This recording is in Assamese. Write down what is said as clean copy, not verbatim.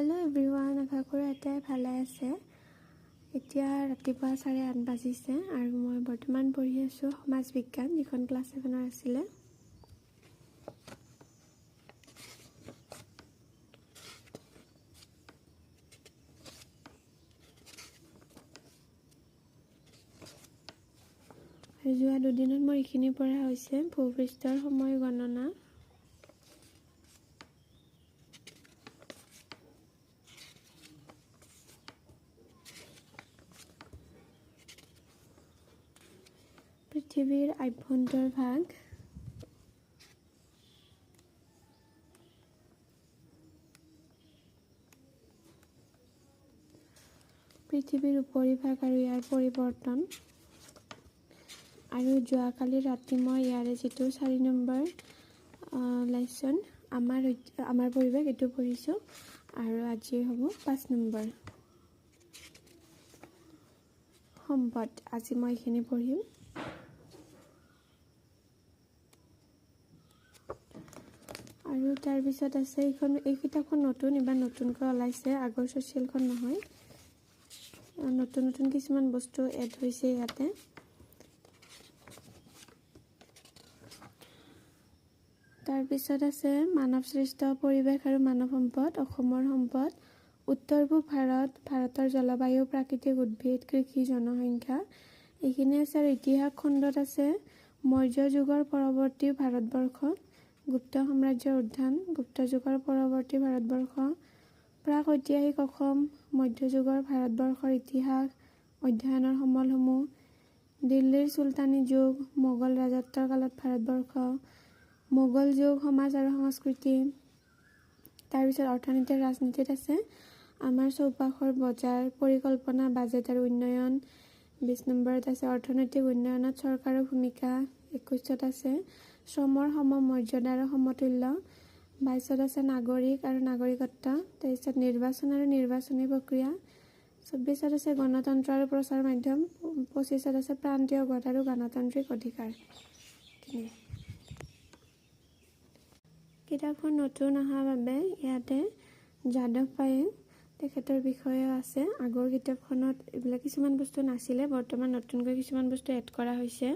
হেল্ল' এভৰিৱান, আশা কৰোঁ এটাই ভালে আছে। এতিয়া ৰাতিপুৱা 8:30 বাজিছে আৰু মই বৰ্তমান পঢ়ি আছোঁ সমাজ বিজ্ঞান, যিখন ক্লাছ 7ৰ আছিলে। আৰু যোৱা দুদিনত মোৰ এইখিনি পঢ়া হৈছে ভূপৃষ্ঠৰ সময় গণনা। পৃথিৱীৰ আভ্যন্তৰ ভাগ, পৃথিৱীৰ উপৰিভাগ আৰু ইয়াৰ পৰিৱৰ্তন। আৰু যোৱাকালি ৰাতি মই ইয়াৰে যিটো 4 নম্বৰ লেচন আমাৰ পৰিৱেশ এইটো পঢ়িছোঁ, আৰু আজি হ'ব 5 নম্বৰ সম্পদ। আজি মই এইখিনি পঢ়িম। আৰু তাৰপিছত আছে এই কিতাপখন এইবাৰ নতুনকৈ ওলাইছে, আগৰ ছ'চিয়েলখন নহয়। নতুন কিছুমান বস্তু এড হৈছে ইয়াতে। তাৰপিছত আছে মানৱ সৃষ্ট পৰিৱেশ আৰু মানৱ সম্পদ, অসমৰ সম্পদ, উত্তৰ পূব ভাৰতৰ জলবায়ু, প্ৰাকৃতিক উদ্ভিদ, কৃষি, জনসংখ্যা, এইখিনি আছে। আৰু ইতিহাস খণ্ডত আছে মৌৰ্য যুগৰ পৰৱৰ্তী ভাৰতবৰ্ষ, গুপ্ত সাম্ৰাজ্যৰ উত্থান, গুপ্ত যুগৰ পৰৱৰ্তী ভাৰতবৰ্ষ, প্ৰাক ঐতিহাসিক অসম, মধ্যযুগৰ ভাৰতবৰ্ষৰ ইতিহাস অধ্যয়নৰ সমলসমূহ, দিল্লীৰ চুলতানী যুগ, মোগল ৰাজত্বৰ কালত ভাৰতবৰ্ষ, মোগল যুগ, সমাজ আৰু সংস্কৃতি। তাৰপিছত অৰ্থনীতি আৰু ৰাজনীতিত আছে আমাৰ চৌপাশৰ বজাৰ, পৰিকল্পনা, বাজেট আৰু উন্নয়ন। 20 নম্বৰত আছে অৰ্থনৈতিক উন্নয়নত চৰকাৰৰ ভূমিকা। 21ত আছে শ্ৰমৰ সমমৰ্যাদা আৰু সমতুল্য। 22ত আছে নাগৰিক আৰু নাগৰিকত্ব। 23ত নিৰ্বাচন আৰু নিৰ্বাচনী প্ৰক্ৰিয়া। 24ত আছে গণতন্ত্ৰ আৰু প্ৰচাৰ মাধ্যম। 25ত আছে প্ৰান্তীয় গণ আৰু গণতান্ত্ৰিক অধিকাৰ। কিতাপখন নতুন অহাৰ বাবে ইয়াতে যাদৱ পায়েং তেখেতৰ বিষয়ে আছে। আগৰ কিতাপখনত এইবিলাক কিছুমান বস্তু নাছিলে, বৰ্তমান নতুনকৈ কিছুমান বস্তু এড কৰা হৈছে।